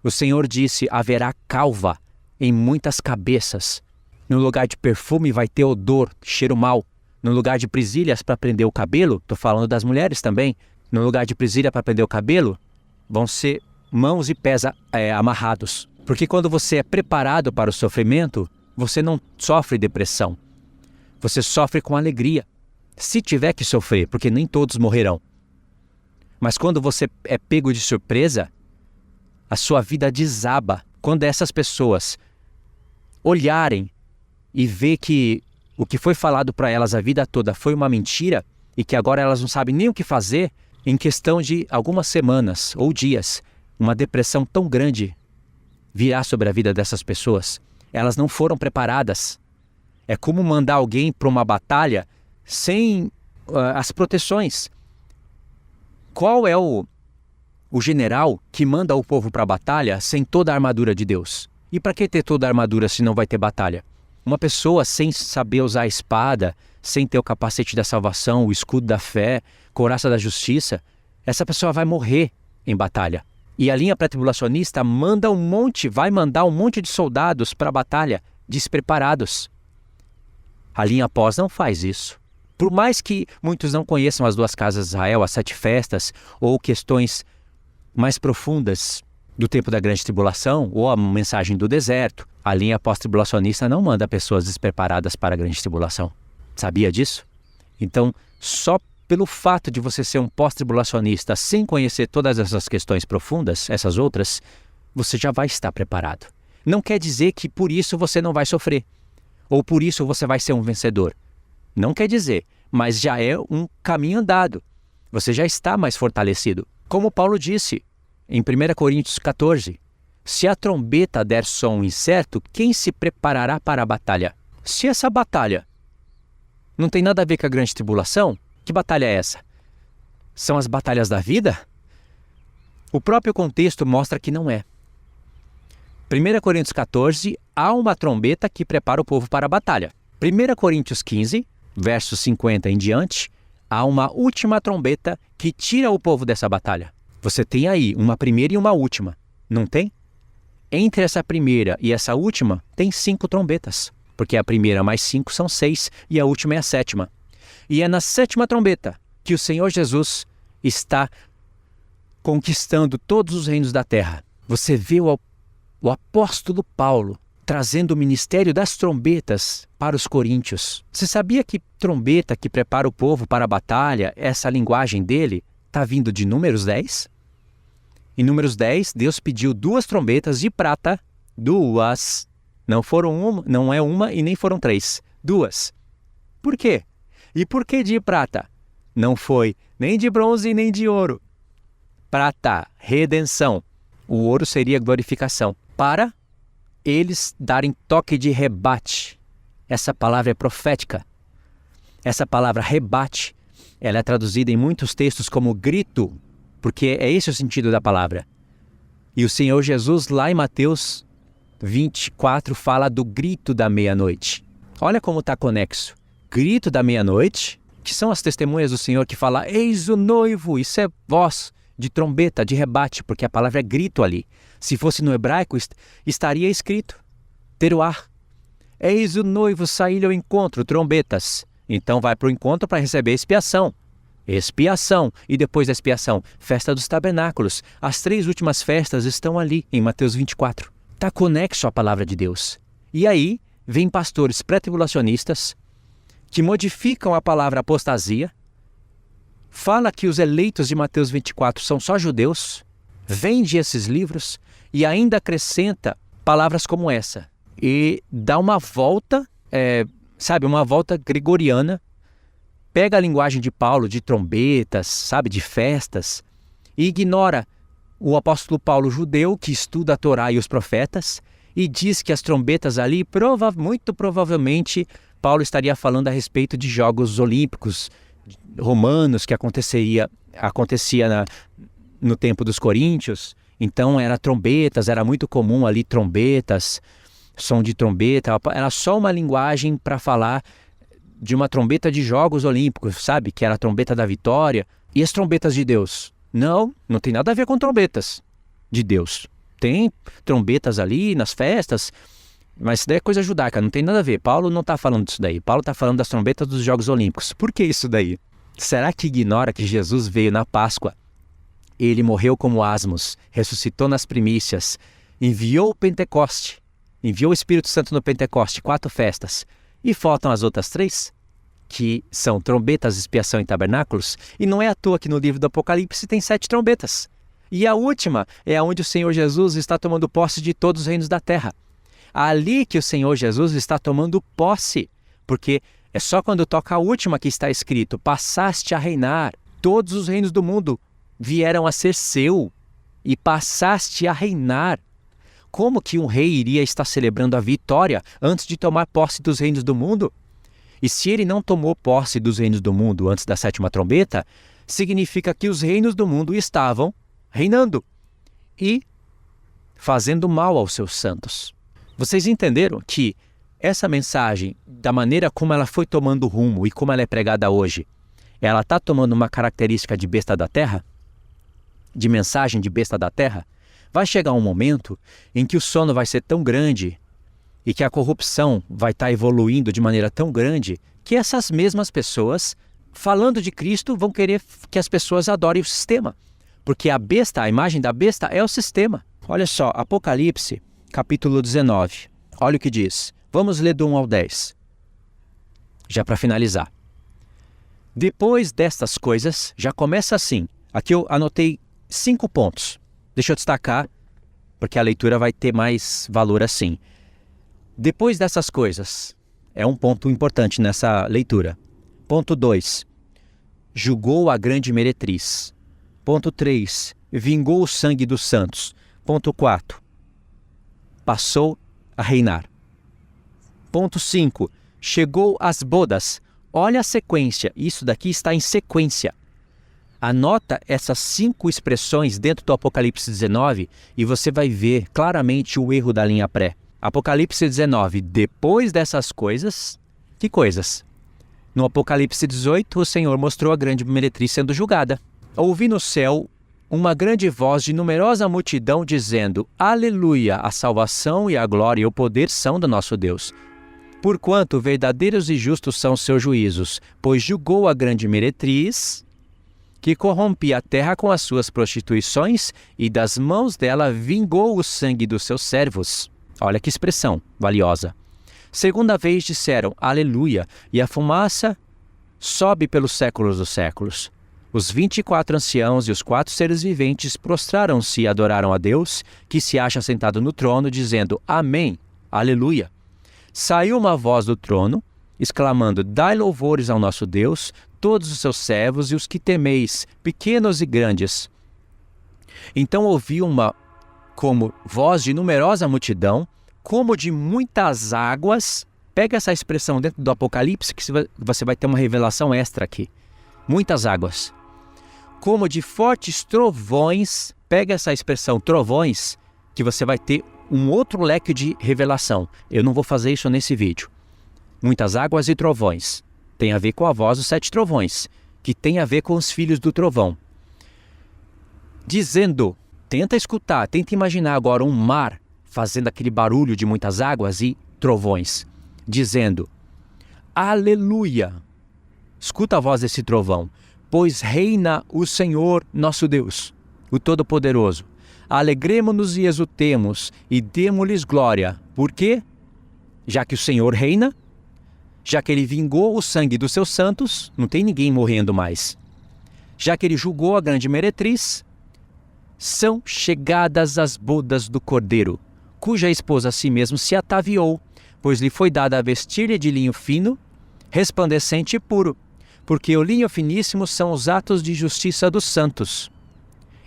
[SPEAKER 1] O Senhor disse, haverá calva em muitas cabeças. No lugar de perfume vai ter odor, cheiro mau. No lugar de presilhas para prender o cabelo, estou falando das mulheres também, no lugar de presilha para prender o cabelo, vão ser mãos e pés amarrados. Porque quando você é preparado para o sofrimento, você não sofre depressão. Você sofre com alegria. Se tiver que sofrer, porque nem todos morrerão. Mas quando você é pego de surpresa, a sua vida desaba. Quando essas pessoas olharem e ver que o que foi falado para elas a vida toda foi uma mentira e que agora elas não sabem nem o que fazer, em questão de algumas semanas ou dias, uma depressão tão grande virá sobre a vida dessas pessoas. Elas não foram preparadas. É como mandar alguém para uma batalha sem as proteções. Qual é o general que manda o povo para a batalha sem toda a armadura de Deus? E para que ter toda a armadura se não vai ter batalha? Uma pessoa sem saber usar a espada, sem ter o capacete da salvação, o escudo da fé, couraça da justiça, essa pessoa vai morrer em batalha. E a linha pré-tribulacionista vai mandar um monte de soldados para a batalha, despreparados. A linha pós não faz isso. Por mais que muitos não conheçam as 2 casas de Israel, as 7 festas, ou questões mais profundas do tempo da grande tribulação, ou a mensagem do deserto, a linha pós-tribulacionista não manda pessoas despreparadas para a grande tribulação. Sabia disso? Então, só pelo fato de você ser um pós-tribulacionista sem conhecer todas essas questões profundas, essas outras, você já vai estar preparado. Não quer dizer que por isso você não vai sofrer, ou por isso você vai ser um vencedor. Não quer dizer, mas já é um caminho andado. Você já está mais fortalecido. Como Paulo disse em 1 Coríntios 14, se a trombeta der som incerto, quem se preparará para a batalha? Se essa batalha não tem nada a ver com a grande tribulação, que batalha é essa? São as batalhas da vida? O próprio contexto mostra que não é. 1 Coríntios 14, há uma trombeta que prepara o povo para a batalha. 1 Coríntios 15, versos 50 em diante, há uma última trombeta que tira o povo dessa batalha. Você tem aí uma primeira e uma última, não tem? Entre essa primeira e essa última, tem 5 trombetas, porque a primeira mais 5 são 6 e a última é a 7ª. E é na 7ª trombeta que o Senhor Jesus está conquistando todos os reinos da terra. Você vê o apóstolo Paulo trazendo o ministério das trombetas para os coríntios. Você sabia que trombeta que prepara o povo para a batalha, essa linguagem dele, está vindo de Números 10? Em Números 10, Deus pediu 2 trombetas de prata, 2. Não é uma e nem foram 3, 2. Por quê? E por que de prata? Não foi nem de bronze nem de ouro. Prata, redenção. O ouro seria glorificação. Para eles darem toque de rebate. Essa palavra é profética. Essa palavra rebate, ela é traduzida em muitos textos como grito, porque é esse o sentido da palavra. E o Senhor Jesus, lá em Mateus 24, fala do grito da meia-noite. Olha como está conexo. Grito da meia-noite, que são as testemunhas do Senhor que fala, eis o noivo, isso é voz de trombeta, de rebate, porque a palavra é grito ali. Se fosse no hebraico, estaria escrito, teruah. Eis o noivo sair ao encontro, trombetas. Então vai para o encontro para receber expiação. Expiação. E depois da expiação, festa dos tabernáculos. As 3 últimas festas estão ali, em Mateus 24. Está conexo à palavra de Deus. E aí, vem pastores pré-tribulacionistas que modificam a palavra apostasia, fala que os eleitos de Mateus 24 são só judeus, vende esses livros e ainda acrescenta palavras como essa. E dá uma volta, uma volta gregoriana, pega a linguagem de Paulo, de trombetas, de festas, e ignora o apóstolo Paulo judeu, que estuda a Torá e os profetas, e diz que as trombetas ali, muito provavelmente, Paulo estaria falando a respeito de Jogos Olímpicos romanos, que acontecia no tempo dos coríntios. Então era trombetas, era muito comum ali trombetas, som de trombeta, era só uma linguagem para falar de uma trombeta de Jogos Olímpicos, que era a trombeta da vitória. E as trombetas de Deus? Não tem nada a ver com trombetas de Deus. Tem trombetas ali nas festas, mas isso daí é coisa judaica, não tem nada a ver. Paulo não está falando disso daí. Paulo está falando das trombetas dos Jogos Olímpicos. Por que isso daí? Será que ignora que Jesus veio na Páscoa? Ele morreu como asmos, ressuscitou nas primícias, enviou o Pentecoste, enviou o Espírito Santo no Pentecoste, 4 festas. E faltam as outras 3, que são trombetas, expiação e tabernáculos. E não é à toa que no livro do Apocalipse tem 7 trombetas. E a última é onde o Senhor Jesus está tomando posse de todos os reinos da terra. Ali que o Senhor Jesus está tomando posse, porque é só quando toca a última que está escrito: passaste a reinar, todos os reinos do mundo vieram a ser seu, e passaste a reinar. Como que um rei iria estar celebrando a vitória antes de tomar posse dos reinos do mundo? E se ele não tomou posse dos reinos do mundo antes da 7ª trombeta, significa que os reinos do mundo estavam reinando e fazendo mal aos seus santos. Vocês entenderam que essa mensagem, da maneira como ela foi tomando rumo e como ela é pregada hoje, ela está tomando uma característica de besta da terra? De mensagem de besta da terra? Vai chegar um momento em que o sono vai ser tão grande e que a corrupção vai estar evoluindo de maneira tão grande que essas mesmas pessoas, falando de Cristo, vão querer que as pessoas adorem o sistema. Porque a besta, a imagem da besta é o sistema. Olha só, Apocalipse, capítulo 19. Olha o que diz. Vamos ler do 1 ao 10. Já para finalizar. Depois destas coisas, já começa assim. Aqui eu anotei 5 pontos. Deixa eu destacar, porque a leitura vai ter mais valor assim. Depois dessas coisas, é um ponto importante nessa leitura. Ponto 2. Julgou a grande meretriz. Ponto 3. Vingou o sangue dos santos. Ponto 4. Passou a reinar. Ponto 5. Chegou às bodas. Olha a sequência. Isso daqui está em sequência. Anota essas 5 expressões dentro do Apocalipse 19 e você vai ver claramente o erro da linha pré. Apocalipse 19. Depois dessas coisas... Que coisas? No Apocalipse 18, o Senhor mostrou a grande meretriz sendo julgada. Ouvi no céu uma grande voz de numerosa multidão dizendo: Aleluia! A salvação e a glória e o poder são do nosso Deus. Porquanto verdadeiros e justos são seus juízos, pois julgou a grande meretriz, que corrompia a terra com as suas prostituições, e das mãos dela vingou o sangue dos seus servos. Olha que expressão valiosa. Segunda vez disseram: Aleluia! E a fumaça sobe pelos séculos dos séculos. Os 24 anciãos e os 4 seres viventes prostraram-se e adoraram a Deus, que se acha sentado no trono, dizendo: Amém, Aleluia. Saiu uma voz do trono, exclamando: Dai louvores ao nosso Deus, todos os seus servos e os que temeis, pequenos e grandes. Então ouvi uma como voz de numerosa multidão, como de muitas águas. Pega essa expressão dentro do Apocalipse que você vai ter uma revelação extra aqui. Muitas águas. Como de fortes trovões. Pega essa expressão trovões que você vai ter um outro leque de revelação. Eu não vou fazer isso nesse vídeo. Muitas águas e trovões. Tem a ver com a voz dos 7 trovões, que tem a ver com os filhos do trovão. Dizendo, tenta escutar, tenta imaginar agora um mar fazendo aquele barulho de muitas águas e trovões. Dizendo: Aleluia! Escuta a voz desse trovão. Pois reina o Senhor nosso Deus, o Todo-Poderoso. Alegremo-nos e exultemos e demo-lhes glória. Por quê? Já que o Senhor reina, já que ele vingou o sangue dos seus santos, não tem ninguém morrendo mais. Já que ele julgou a grande meretriz, são chegadas as bodas do Cordeiro, cuja esposa a si mesmo se ataviou, pois lhe foi dada a vestir-lhe de linho fino, resplandecente e puro, porque o linho finíssimo são os atos de justiça dos santos.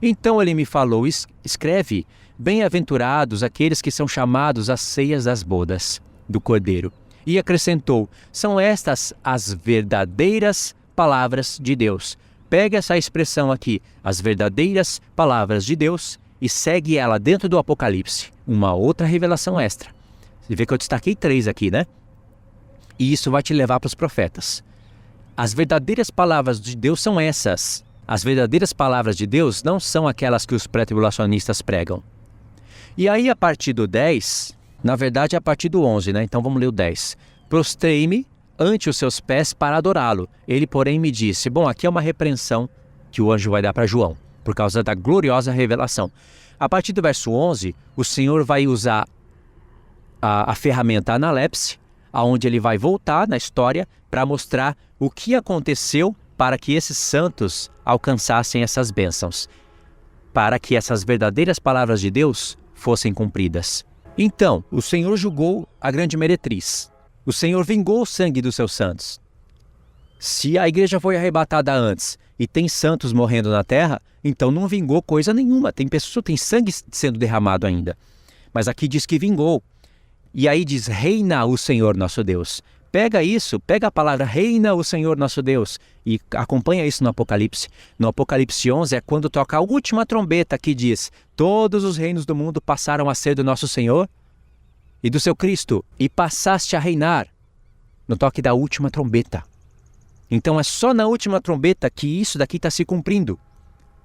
[SPEAKER 1] Então ele me falou, escreve, bem-aventurados aqueles que são chamados às ceias das bodas do Cordeiro. E acrescentou, são estas as verdadeiras palavras de Deus. Pega essa expressão aqui, as verdadeiras palavras de Deus, e segue ela dentro do Apocalipse. Uma outra revelação extra. Você vê que eu destaquei 3 aqui, né? E isso vai te levar para os profetas. As verdadeiras palavras de Deus são essas. As verdadeiras palavras de Deus não são aquelas que os pré-tribulacionistas pregam. E aí, a partir do 10, na verdade, a partir do 11, né? Então vamos ler o 10. Prostrei-me ante os seus pés para adorá-lo. Ele, porém, me disse, bom, aqui é uma repreensão que o anjo vai dar para João, por causa da gloriosa revelação. A partir do verso 11, o Senhor vai usar a ferramenta analepse, onde ele vai voltar na história para mostrar o que aconteceu para que esses santos alcançassem essas bênçãos, para que essas verdadeiras palavras de Deus fossem cumpridas. Então, o Senhor julgou a grande meretriz. O Senhor vingou o sangue dos seus santos. Se a igreja foi arrebatada antes e tem santos morrendo na terra, então não vingou coisa nenhuma. Tem sangue sendo derramado ainda. Mas aqui diz que vingou. E aí diz, reina o Senhor nosso Deus. Pega isso, pega a palavra reina o Senhor nosso Deus e acompanha isso no Apocalipse. No Apocalipse 11 é quando toca a última trombeta que diz, todos os reinos do mundo passaram a ser do nosso Senhor e do seu Cristo, e passaste a reinar, no toque da última trombeta. Então é só na última trombeta que isso daqui está se cumprindo.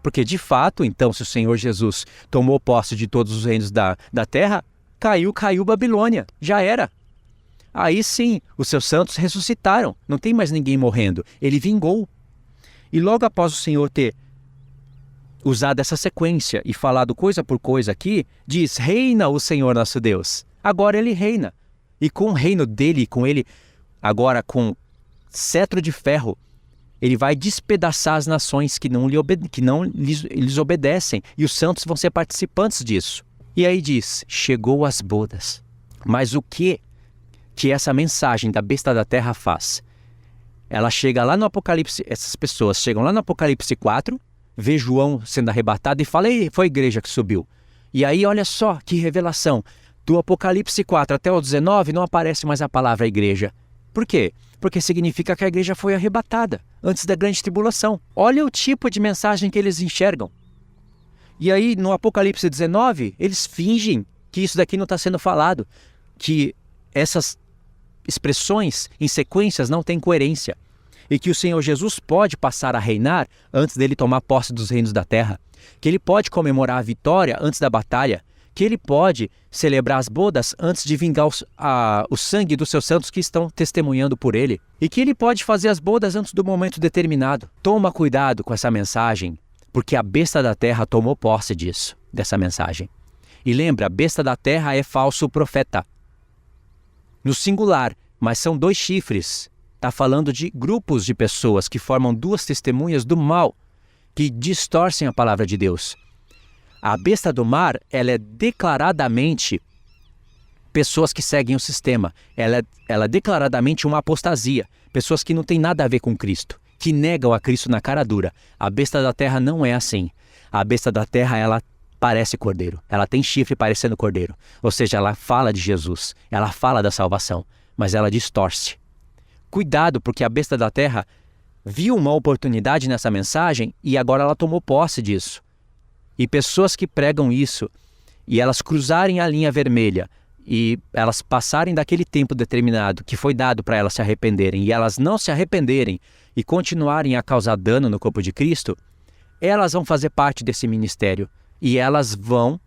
[SPEAKER 1] Porque de fato, então, se o Senhor Jesus tomou posse de todos os reinos da terra, caiu Babilônia, já era. Aí sim, os seus santos ressuscitaram, não tem mais ninguém morrendo, ele vingou. E logo após o Senhor ter usado essa sequência e falado coisa por coisa aqui, diz, reina o Senhor nosso Deus. Agora ele reina. E com o reino dele, com ele, agora com cetro de ferro, ele vai despedaçar as nações que não lhes obedecem. E os santos vão ser participantes disso. E aí diz, chegou as bodas. Mas o que essa mensagem da besta da terra faz? Ela chega lá no Apocalipse, essas pessoas chegam lá no Apocalipse 4, vê João sendo arrebatado e fala, ei, foi a igreja que subiu. E aí olha só que revelação. Do Apocalipse 4 até o 19 não aparece mais a palavra igreja. Por quê? Porque significa que a igreja foi arrebatada antes da grande tribulação. Olha o tipo de mensagem que eles enxergam. E aí no Apocalipse 19 eles fingem que isso daqui não está sendo falado, que essas expressões em sequências não têm coerência e que o Senhor Jesus pode passar a reinar antes dele tomar posse dos reinos da terra, que ele pode comemorar a vitória antes da batalha, que ele pode celebrar as bodas antes de vingar o sangue dos seus santos que estão testemunhando por ele, e que ele pode fazer as bodas antes do momento determinado. Toma cuidado com essa mensagem, porque a besta da terra tomou posse dessa mensagem. E lembra, a besta da terra é falso profeta. No singular, mas são 2 chifres. Está falando de grupos de pessoas que formam 2 testemunhas do mal, que distorcem a palavra de Deus. A besta do mar, ela é declaradamente pessoas que seguem o sistema. Ela é declaradamente uma apostasia. Pessoas que não têm nada a ver com Cristo, que negam a Cristo na cara dura. A besta da terra não é assim. A besta da terra, ela parece cordeiro. Ela tem chifre parecendo cordeiro. Ou seja, ela fala de Jesus. Ela fala da salvação. Mas ela distorce. Cuidado, porque a besta da terra viu uma oportunidade nessa mensagem e agora ela tomou posse disso. E pessoas que pregam isso, e elas cruzarem a linha vermelha, e elas passarem daquele tempo determinado que foi dado para elas se arrependerem, e elas não se arrependerem e continuarem a causar dano no corpo de Cristo, elas vão fazer parte desse ministério, e elas vão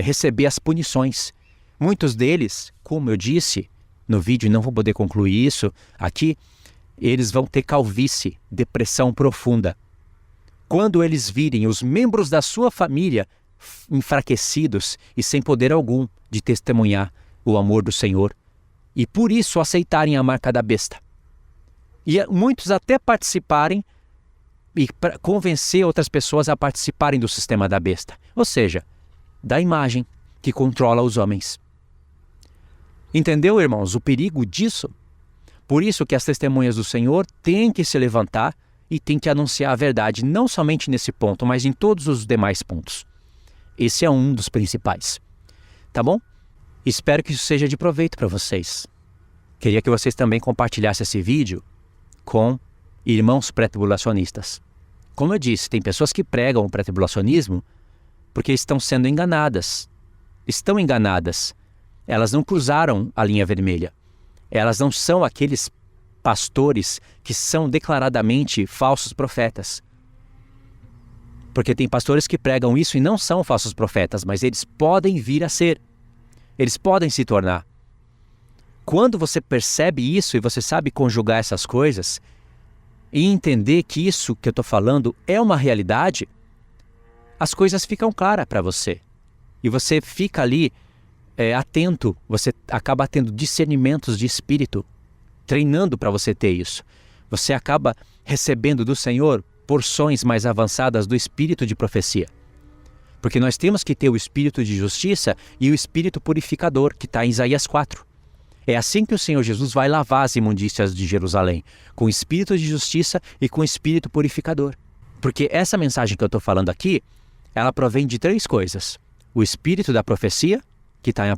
[SPEAKER 1] receber as punições. Muitos deles, como eu disse no vídeo, e não vou poder concluir isso aqui, eles vão ter calvície, depressão profunda. Quando eles virem os membros da sua família enfraquecidos e sem poder algum de testemunhar o amor do Senhor, e por isso aceitarem a marca da besta. E muitos até participarem e para convencer outras pessoas a participarem do sistema da besta. Ou seja, da imagem que controla os homens. Entendeu, irmãos, o perigo disso? Por isso que as testemunhas do Senhor têm que se levantar e têm que anunciar a verdade, não somente nesse ponto, mas em todos os demais pontos. Esse é um dos principais. Tá bom? Espero que isso seja de proveito para vocês. Queria que vocês também compartilhassem esse vídeo com irmãos pré-tribulacionistas. Como eu disse, tem pessoas que pregam o pré-tribulacionismo porque estão sendo enganadas. Estão enganadas. Elas não cruzaram a linha vermelha. Elas não são aqueles pastores que são declaradamente falsos profetas. Porque tem pastores que pregam isso e não são falsos profetas, mas eles podem vir a ser. Eles podem se tornar. Quando você percebe isso e você sabe conjugar essas coisas e entender que isso que eu estou falando é uma realidade, as coisas ficam claras para você. E você fica ali atento, você acaba tendo discernimentos de espírito, treinando para você ter isso. Você acaba recebendo do Senhor porções mais avançadas do espírito de profecia. Porque nós temos que ter o espírito de justiça e o espírito purificador, que está em Isaías 4. É assim que o Senhor Jesus vai lavar as imundícias de Jerusalém, com espírito de justiça e com espírito purificador. Porque essa mensagem que eu estou falando aqui, ela provém de 3 coisas. O espírito da profecia, que está em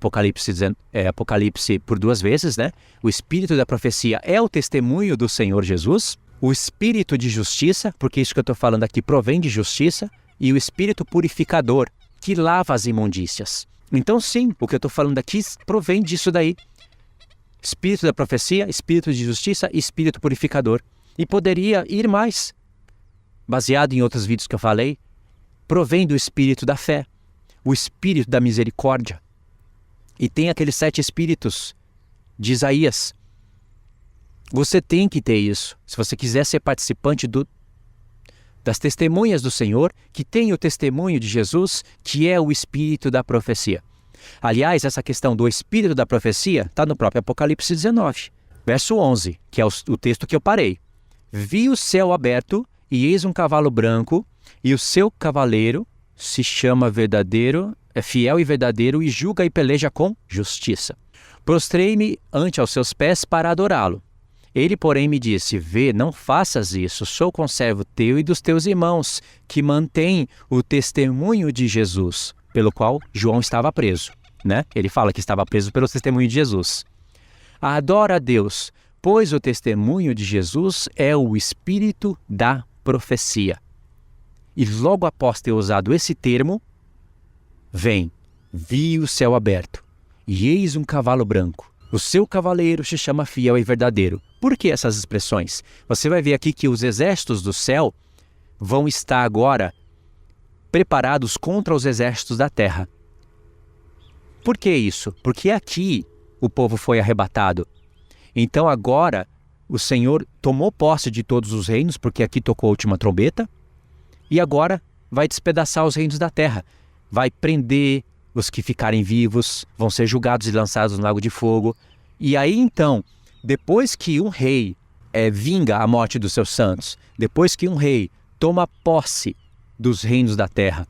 [SPEAKER 1] Apocalipse por 2 vezes, né? O espírito da profecia é o testemunho do Senhor Jesus. O espírito de justiça, porque isso que eu estou falando aqui provém de justiça. E o espírito purificador, que lava as imundícias. Então sim, o que eu estou falando aqui provém disso daí. Espírito da profecia, espírito de justiça e espírito purificador. E poderia ir mais. Baseado em outros vídeos que eu falei, provém do espírito da fé, o espírito da misericórdia. E tem aqueles 7 espíritos de Isaías. Você tem que ter isso. Se você quiser ser participante das testemunhas do Senhor, que tem o testemunho de Jesus, que é o espírito da profecia. Aliás, essa questão do espírito da profecia está no próprio Apocalipse 19, verso 11, que é o texto que eu parei. Vi o céu aberto e eis um cavalo branco, e o seu cavaleiro se chama verdadeiro, é fiel e verdadeiro e julga e peleja com justiça. Prostrei-me ante aos seus pés para adorá-lo. Ele, porém, me disse, vê, não faças isso, sou conservo teu e dos teus irmãos, que mantêm o testemunho de Jesus, pelo qual João estava preso, né? Ele fala que estava preso pelo testemunho de Jesus. Adora a Deus, pois o testemunho de Jesus é o espírito da profecia. E logo após ter usado esse termo, vem, vi o céu aberto, e eis um cavalo branco. O seu cavaleiro se chama fiel e verdadeiro. Por que essas expressões? Você vai ver aqui que os exércitos do céu vão estar agora preparados contra os exércitos da terra. Por que isso? Porque aqui o povo foi arrebatado. Então agora o Senhor tomou posse de todos os reinos, porque aqui tocou a última trombeta, e agora vai despedaçar os reinos da terra. Vai prender os que ficarem vivos, vão ser julgados e lançados no lago de fogo. E aí então, depois que um rei vinga a morte dos seus santos, depois que um rei toma posse dos reinos da terra,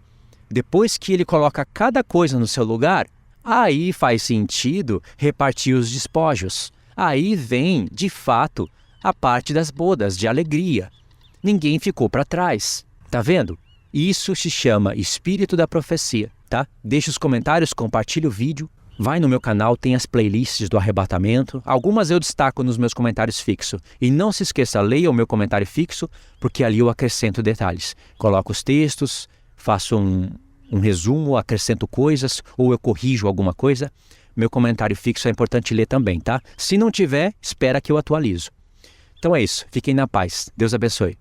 [SPEAKER 1] depois que ele coloca cada coisa no seu lugar, aí faz sentido repartir os despojos. Aí vem, de fato, a parte das bodas, de alegria. Ninguém ficou para trás. Tá vendo? Isso se chama espírito da profecia, tá? Deixa os comentários, compartilha o vídeo. Vai no meu canal, tem as playlists do arrebatamento. Algumas eu destaco nos meus comentários fixos. E não se esqueça, leia o meu comentário fixo, porque ali eu acrescento detalhes. Coloco os textos, faço um resumo, acrescento coisas, ou eu corrijo alguma coisa. Meu comentário fixo é importante ler também, tá? Se não tiver, espera que eu atualizo. Então é isso. Fiquem na paz. Deus abençoe.